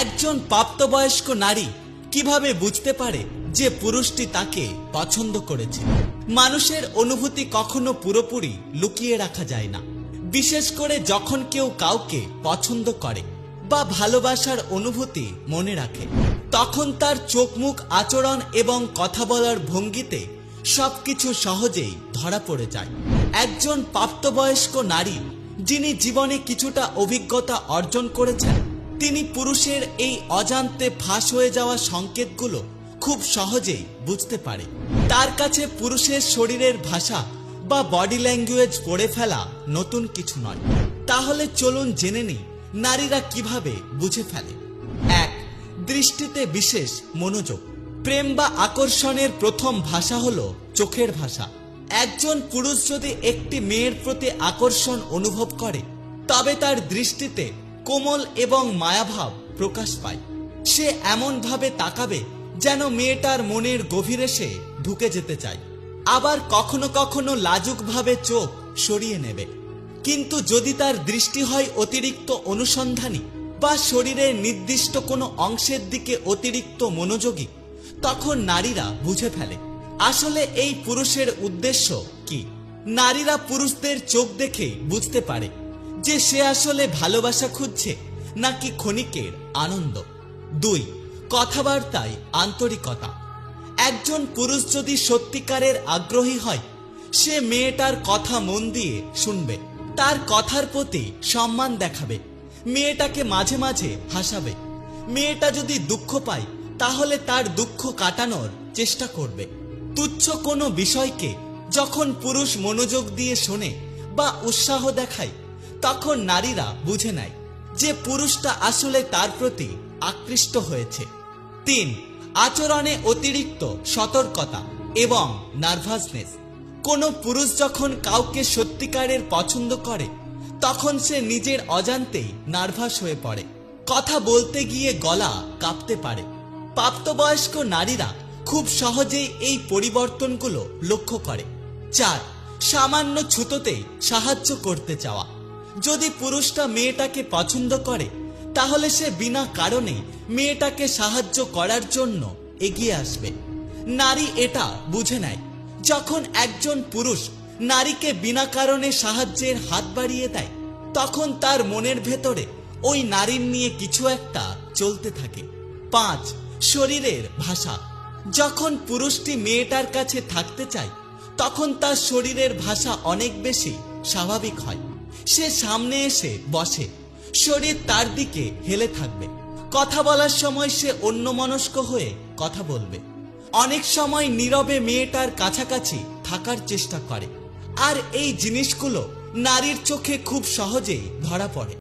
একজন প্রাপ্তবয়স্ক নারী কিভাবে বুঝতে পারে যে পুরুষটি তাকে পছন্দ করেছে? মানুষের অনুভূতি কখনো পুরোপুরি লুকিয়ে রাখা যায় না, বিশেষ করে যখন কেউ কাউকে পছন্দ করে বা ভালোবাসার অনুভূতি মনে রাখে। তখন তার চোখ, মুখ, আচরণ এবং কথা বলার ভঙ্গিতে সবকিছু সহজেই ধরা পড়ে যায়। একজন প্রাপ্তবয়স্ক নারী যিনি জীবনে কিছুটা অভিজ্ঞতা অর্জন করেছেন, তিনি পুরুষের এই অজান্তে ফাঁস হয়ে যাওয়া সংকেতগুলো খুব সহজেই বুঝতে পারে। তার কাছে পুরুষের শরীরের ভাষা বা বডি ল্যাঙ্গুয়েজ পড়ে ফেলা নতুন কিছু নয়। তাহলে চলুন জেনে নিই নারীরা কিভাবে বুঝে ফেলে। 1. দৃষ্টিতে বিশেষ মনোযোগ। প্রেম বা আকর্ষণের প্রথম ভাষা হলো চোখের ভাষা। একজন পুরুষ যদি একটি মেয়ের প্রতি আকর্ষণ অনুভব করে, তবে তার দৃষ্টিতে কোমল এবং মায়াভাব প্রকাশ পায়। সে এমনভাবে তাকাবে যেন মেয়েটার মনের গভীরে সে ঢুকে যেতে চায়। আবার কখনো কখনো লাজুকভাবে চোখ সরিয়ে নেবে। কিন্তু যদি তার দৃষ্টি হয় অতিরিক্ত অনুসন্ধানী বা শরীরের নির্দিষ্ট কোনো অংশের দিকে অতিরিক্ত মনোযোগী, তখন নারীরা বুঝে ফেলে আসলে এই পুরুষের উদ্দেশ্য কি। নারীরা পুরুষদের চোখ দেখেই বুঝতে পারে যে সে আসলে ভালোবাসা খুঁজছে নাকি ক্ষণিকের আনন্দ। 2. কথাবার্তায় আন্তরিকতা। একজন পুরুষ যদি সত্যিকারের আগ্রহী হয়, সে মেয়েটার কথা মন দিয়ে শুনবে, তার কথার প্রতি সম্মান দেখাবে, মেয়েটাকে মাঝে মাঝে হাসাবে। মেয়েটা যদি দুঃখ পায়, তাহলে তার দুঃখ কাটানোর চেষ্টা করবে। তুচ্ছ কোনো বিষয়কে যখন পুরুষ মনোযোগ দিয়ে শোনে বা উৎসাহ দেখায়, তখন নারীরা বুঝে নেয় যে পুরুষটা আসলে তার প্রতি আকৃষ্ট হয়েছে। 3. আচরণে অতিরিক্ত সতর্কতা এবং নার্ভাসনেস। কোনো পুরুষ যখন কাউকে সত্যিকারের পছন্দ করে, তখন সে নিজের অজান্তেই নার্ভাস হয়ে পড়ে। কথা বলতে গিয়ে গলা কাঁপতে পারে। প্রাপ্তবয়স্ক নারীরা খুব সহজেই এই পরিবর্তনগুলো লক্ষ্য করে। 4. সামান্য ছুতোতেই সাহায্য করতে চাওয়া। যদি পুরুষটা মেয়েটাকে পছন্দ করে, তাহলে সে বিনা কারণে মেয়েটাকে সাহায্য করার জন্য এগিয়ে আসবে। নারী এটা বুঝে নেয়। যখন একজন পুরুষ নারীকে বিনা কারণে সাহায্যের হাত বাড়িয়ে দেয়, তখন তার মনের ভেতরে ওই নারীর নিয়ে কিছু একটা চলতে থাকে। 5. শরীরের ভাষা। যখন পুরুষটি মেয়েটার কাছে থাকতে চায়, তখন তার শরীরের ভাষা অনেক বেশি স্বাভাবিক হয়। সে সামনে এসে বসে, শরীর তার দিকে হেলে থাকবে। কথা বলার সময় সে অন্যমনস্ক হয়ে কথা বলবে। অনেক সময় নীরবে মেয়েটার কাছাকাছি থাকার চেষ্টা করে। আর এই জিনিসগুলো নারীর চোখে খুব সহজেই ধরা পড়ে।